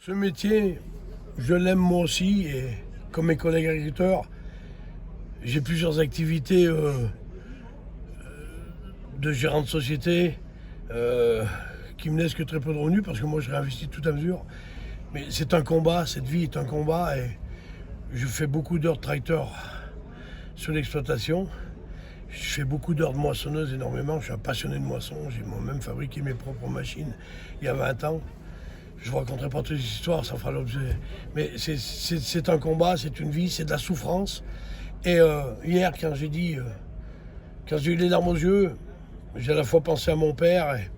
Ce métier, je l'aime moi aussi, et comme mes collègues agriculteurs, j'ai plusieurs activités de gérant de société qui me laissent que très peu de revenus parce que moi je réinvestis tout à mesure. Mais c'est un combat, cette vie est un combat et je fais beaucoup d'heures de tracteur sur l'exploitation. Je fais beaucoup d'heures de moissonneuse énormément, je suis un passionné de moisson, j'ai moi-même fabriqué mes propres machines il y a 20 ans. Je ne vous raconterai pas toutes les histoires, ça fera l'objet. Mais c'est un combat, c'est une vie, c'est de la souffrance. Et hier, quand j'ai eu les larmes aux yeux, j'ai à la fois pensé à mon père et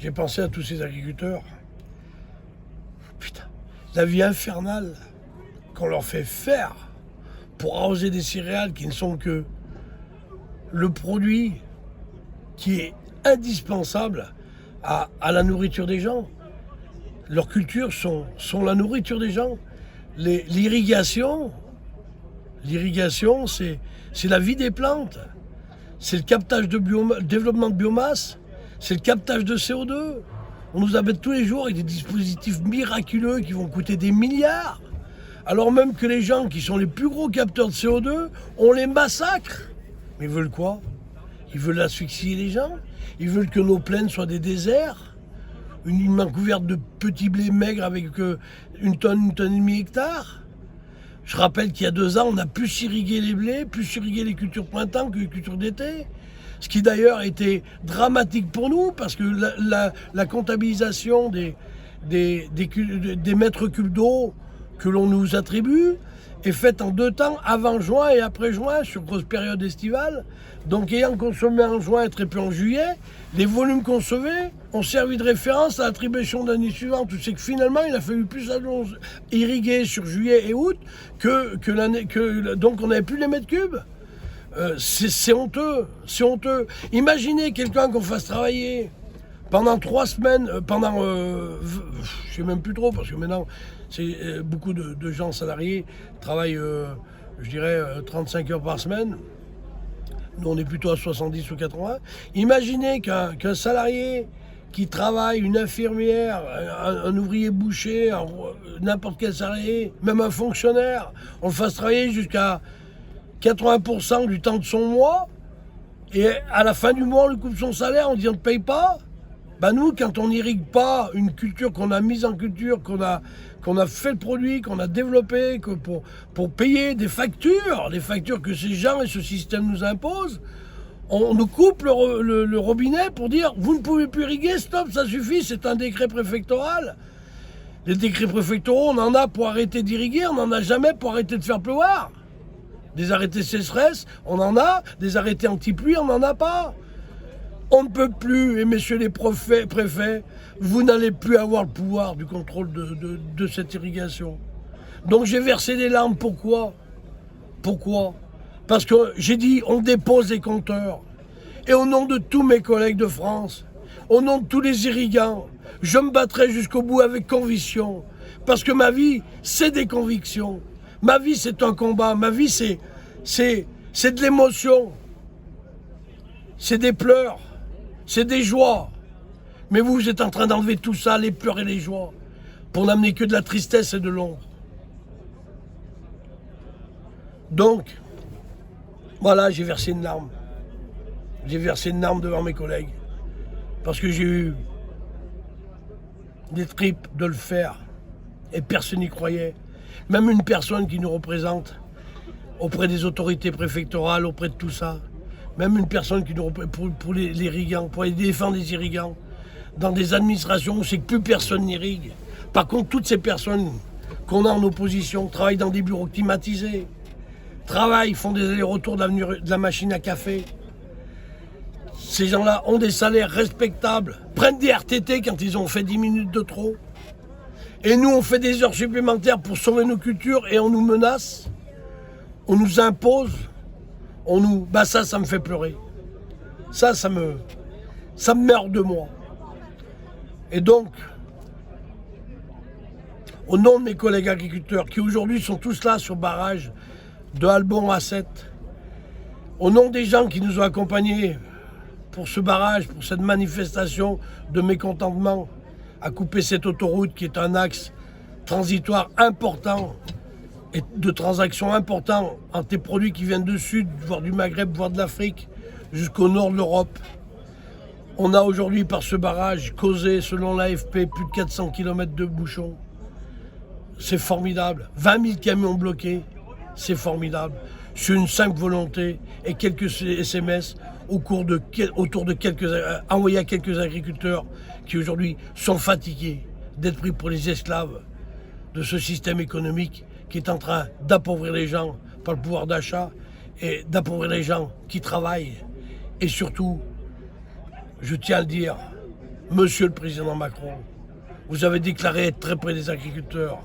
j'ai pensé à tous ces agriculteurs. Putain, la vie infernale qu'on leur fait faire pour arroser des céréales qui ne sont que le produit qui est indispensable à la nourriture des gens. Leurs cultures sont la nourriture des gens. L'irrigation, c'est la vie des plantes. C'est le captage de développement de biomasse. C'est le captage de CO2. On nous embête tous les jours avec des dispositifs miraculeux qui vont coûter des milliards. Alors même que les gens qui sont les plus gros capteurs de CO2, on les massacre. Mais ils veulent quoi? Ils veulent asphyxier les gens. Ils veulent que nos plaines soient des déserts. Une main couverte de petits blés maigres avec une tonne et demi hectare. Je rappelle qu'il y a 2 ans, on a plus irrigué les blés, plus irrigué les cultures printemps que les cultures d'été. Ce qui d'ailleurs était dramatique pour nous, parce que la comptabilisation des mètres cubes d'eau que l'on nous attribue est faite en 2 temps, avant juin et après juin, sur grosse période estivale. Donc ayant consommé en juin et très peu en juillet, les volumes consommés ont servi de référence à l'attribution de l'année suivante. C'est que finalement, il a fallu plus irriguer sur juillet et août donc on n'avait plus les mètres cubes. C'est honteux, c'est honteux. Imaginez quelqu'un qu'on fasse travailler pendant 3 semaines, je sais même plus trop, parce que maintenant, beaucoup de gens salariés travaillent, je dirais, 35 heures par semaine. Nous, on est plutôt à 70 ou 80. Imaginez qu'un salarié qui travaille, une infirmière, un ouvrier boucher, n'importe quel salarié, même un fonctionnaire, on le fasse travailler jusqu'à 80% du temps de son mois, et à la fin du mois, on lui coupe son salaire, on dit on ne te paye pas. Ben nous, quand on n'irrigue pas une culture qu'on a mise en culture, qu'on a fait le produit, qu'on a développé, pour payer des factures que ces gens et ce système nous imposent, on nous coupe le robinet pour dire vous ne pouvez plus irriguer, stop, ça suffit, c'est un décret préfectoral. Les décrets préfectoraux, on en a pour arrêter d'irriguer, on n'en a jamais pour arrêter de faire pleuvoir. Des arrêtés sécheresse, on en a, des arrêtés anti-pluie, on n'en a pas. On ne peut plus, et messieurs les préfets, vous n'allez plus avoir le pouvoir du contrôle de cette irrigation. Donc j'ai versé des larmes, pourquoi? Pourquoi? Parce que j'ai dit, on dépose les compteurs. Et au nom de tous mes collègues de France, au nom de tous les irrigants, je me battrai jusqu'au bout avec conviction. Parce que ma vie, c'est des convictions. Ma vie, c'est un combat. Ma vie, c'est de l'émotion. C'est des pleurs. C'est des joies. Mais vous êtes en train d'enlever tout ça, les pleurs et les joies, pour n'amener que de la tristesse et de l'ombre. Donc, voilà, j'ai versé une larme. J'ai versé une larme devant mes collègues. Parce que j'ai eu des tripes de le faire. Et personne n'y croyait. Même une personne qui nous représente auprès des autorités préfectorales, auprès de tout ça. Même une personne qui nous représente pour les irrigants, pour défendre les irrigants. Dans des administrations où c'est que plus personne n'irrigue. Par contre, toutes ces personnes qu'on a en opposition travaillent dans des bureaux climatisés. Travaillent, font des allers-retours de la machine à café. Ces gens-là ont des salaires respectables, prennent des RTT quand ils ont fait 10 minutes de trop. Et nous, on fait des heures supplémentaires pour sauver nos cultures et on nous menace, on nous impose, ça me fait pleurer. Ça me meurt de moi. Et donc, au nom de mes collègues agriculteurs, qui aujourd'hui sont tous là sur barrage de Albon à 7, au nom des gens qui nous ont accompagnés pour ce barrage, pour cette manifestation de mécontentement, à couper cette autoroute qui est un axe transitoire important et de transactions importantes entre les produits qui viennent du Sud, voire du Maghreb, voire de l'Afrique, jusqu'au nord de l'Europe. On a aujourd'hui, par ce barrage, causé, selon l'AFP, plus de 400 km de bouchons. C'est formidable. 20 000 camions bloqués, c'est formidable. Sur une simple volonté et quelques SMS autour de envoyés à quelques agriculteurs qui aujourd'hui sont fatigués d'être pris pour les esclaves de ce système économique qui est en train d'appauvrir les gens par le pouvoir d'achat et d'appauvrir les gens qui travaillent. Et surtout, je tiens à le dire, Monsieur le Président Macron, vous avez déclaré être très près des agriculteurs.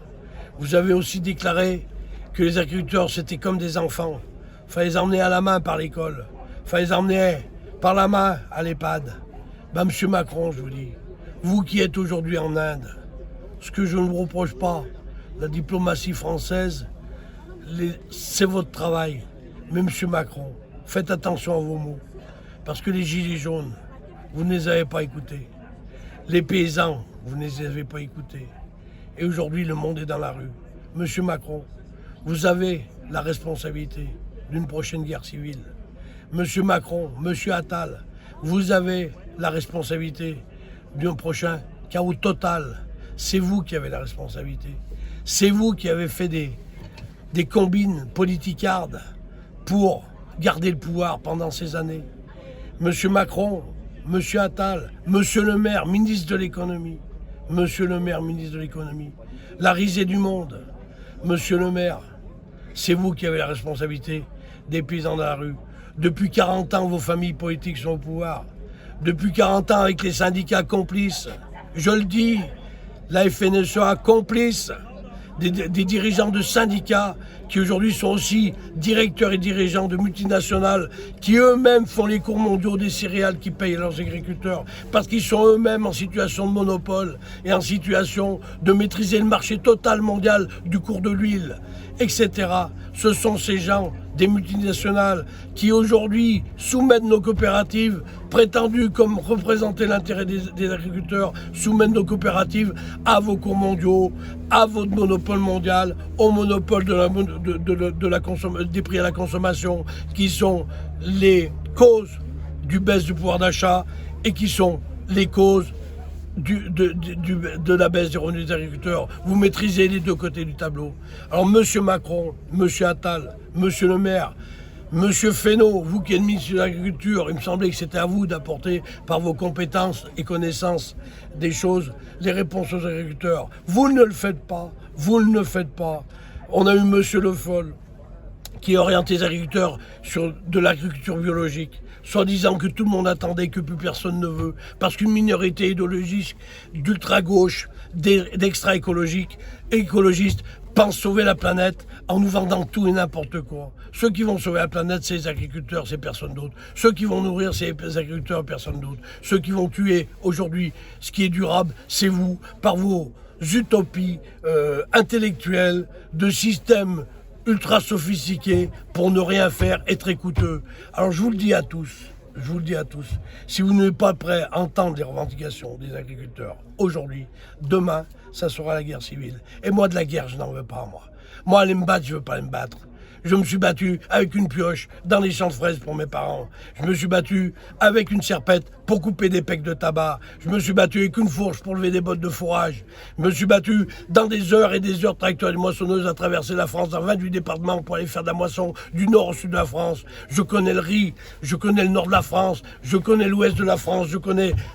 Vous avez aussi déclaré que les agriculteurs, c'était comme des enfants. Il fallait les emmener à la main par l'école. Il fallait les emmener par la main à l'EHPAD. Ben, Monsieur Macron, je vous dis, vous qui êtes aujourd'hui en Inde, ce que je ne vous reproche pas, la diplomatie française, c'est votre travail. Mais Monsieur Macron, faites attention à vos mots. Parce que les gilets jaunes, vous ne les avez pas écoutés. Les paysans, vous ne les avez pas écoutés. Et aujourd'hui, le monde est dans la rue. Monsieur Macron, vous avez la responsabilité d'une prochaine guerre civile. Monsieur Macron, Monsieur Attal, vous avez la responsabilité d'un prochain chaos total. C'est vous qui avez la responsabilité. C'est vous qui avez fait des combines politicardes pour garder le pouvoir pendant ces années. Monsieur Macron, Monsieur Attal, Monsieur le maire, ministre de l'économie. Monsieur le maire, ministre de l'économie. La risée du monde. Monsieur le maire, c'est vous qui avez la responsabilité des paysans dans la rue. Depuis 40 ans, vos familles politiques sont au pouvoir. Depuis 40 ans, avec les syndicats complices. Je le dis, la FNSEA complice des dirigeants de syndicats qui aujourd'hui sont aussi directeurs et dirigeants de multinationales qui eux-mêmes font les cours mondiaux des céréales qui payent leurs agriculteurs parce qu'ils sont eux-mêmes en situation de monopole et en situation de maîtriser le marché total mondial du cours de l'huile, etc. Ce sont ces gens des multinationales qui aujourd'hui soumettent nos coopératives, prétendues comme représenter l'intérêt des agriculteurs, soumettent nos coopératives à vos cours mondiaux, à votre monopole mondial, au monopole des prix à la consommation, qui sont les causes du baisse du pouvoir d'achat et qui sont les causes de la baisse des revenus des agriculteurs. Vous maîtrisez les deux côtés du tableau. Alors Monsieur Macron, Monsieur Attal, Monsieur le maire, Monsieur Fesneau, vous qui êtes ministre de l'Agriculture, il me semblait que c'était à vous d'apporter par vos compétences et connaissances des choses, les réponses aux agriculteurs. Vous ne le faites pas, vous ne le faites pas. On a eu Monsieur Le Foll qui oriente les agriculteurs sur de l'agriculture biologique, soit disant que tout le monde attendait, que plus personne ne veut, parce qu'une minorité idéologique d'ultra-gauche, d'extra-écologistes, pensent sauver la planète en nous vendant tout et n'importe quoi. Ceux qui vont sauver la planète, c'est les agriculteurs, c'est personne d'autre. Ceux qui vont nourrir, c'est les agriculteurs, personne d'autre. Ceux qui vont tuer aujourd'hui ce qui est durable, c'est vous, par vos utopies intellectuelles de systèmes ultra sophistiqués pour ne rien faire et très coûteux. Alors je vous le dis à tous, si vous n'êtes pas prêts à entendre les revendications des agriculteurs aujourd'hui, demain, ça sera la guerre civile. Et moi, de la guerre, je n'en veux pas, moi. Moi, aller me battre, je ne veux pas aller me battre. Je me suis battu avec une pioche dans les champs de fraises pour mes parents. Je me suis battu avec une serpette pour couper des pecs de tabac. Je me suis battu avec une fourche pour lever des bottes de fourrage. Je me suis battu dans des heures et des heures de tracteurs et de moissonneuses à traverser la France dans 28 départements pour aller faire de la moisson du nord au sud de la France. Je connais le riz, je connais le nord de la France, je connais l'ouest de la France,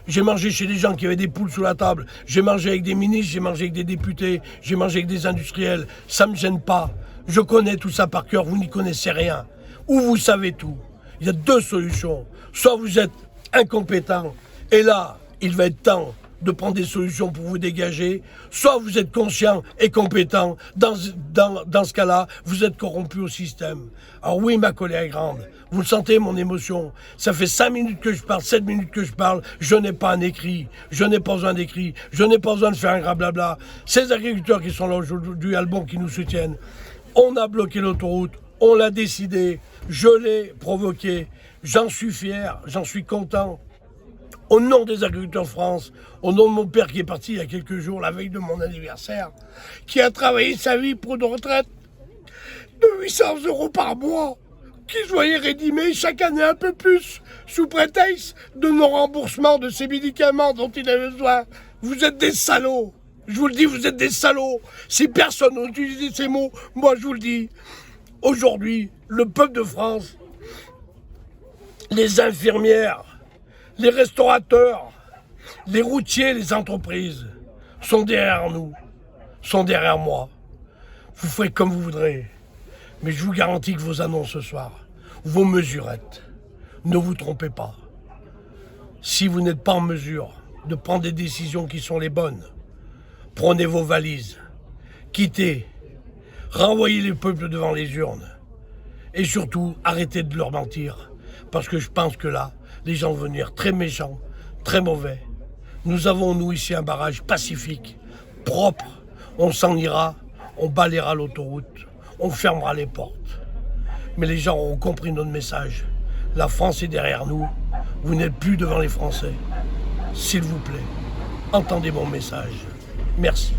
j'ai mangé chez des gens qui avaient des poules sous la table. J'ai mangé avec des ministres, j'ai mangé avec des députés, j'ai mangé avec des industriels. Ça me gêne pas. Je connais tout ça par cœur, vous n'y connaissez rien. Ou vous savez tout. Il y a deux solutions. Soit vous êtes incompétent, et là, il va être temps de prendre des solutions pour vous dégager. Soit vous êtes conscient et compétent. Dans ce cas-là, vous êtes corrompu au système. Alors oui, ma colère est grande. Vous le sentez, mon émotion. Ça fait 5 minutes que je parle, 7 minutes que je parle. Je n'ai pas un écrit. Je n'ai pas besoin d'écrit. Je n'ai pas besoin de faire un gras blabla. Ces agriculteurs qui sont là aujourd'hui, Albon, qui nous soutiennent, on a bloqué l'autoroute, on l'a décidé, je l'ai provoqué, j'en suis fier, j'en suis content. au nom des agriculteurs de France, au nom de mon père qui est parti il y a quelques jours, la veille de mon anniversaire, qui a travaillé sa vie pour une retraite de 800 € par mois, qui se voyait rédimer chaque année un peu plus, sous prétexte de non-remboursement de ses médicaments dont il avait besoin. Vous êtes des salauds. Je vous le dis, vous êtes des salauds. Si personne n'a utilisé ces mots, moi je vous le dis. Aujourd'hui, le peuple de France, les infirmières, les restaurateurs, les routiers, les entreprises sont derrière nous, sont derrière moi. Vous ferez comme vous voudrez. Mais je vous garantis que vos annonces ce soir, vos mesurettes, ne vous trompez pas. Si vous n'êtes pas en mesure de prendre des décisions qui sont les bonnes, prenez vos valises, quittez, renvoyez les peuples devant les urnes. Et surtout, arrêtez de leur mentir. Parce que je pense que là, les gens vont venir très méchants, très mauvais. Nous avons, nous, ici, un barrage pacifique, propre. On s'en ira, on balayera l'autoroute. On fermera les portes. Mais les gens auront compris notre message. La France est derrière nous. Vous n'êtes plus devant les Français. S'il vous plaît, entendez mon message. Merci.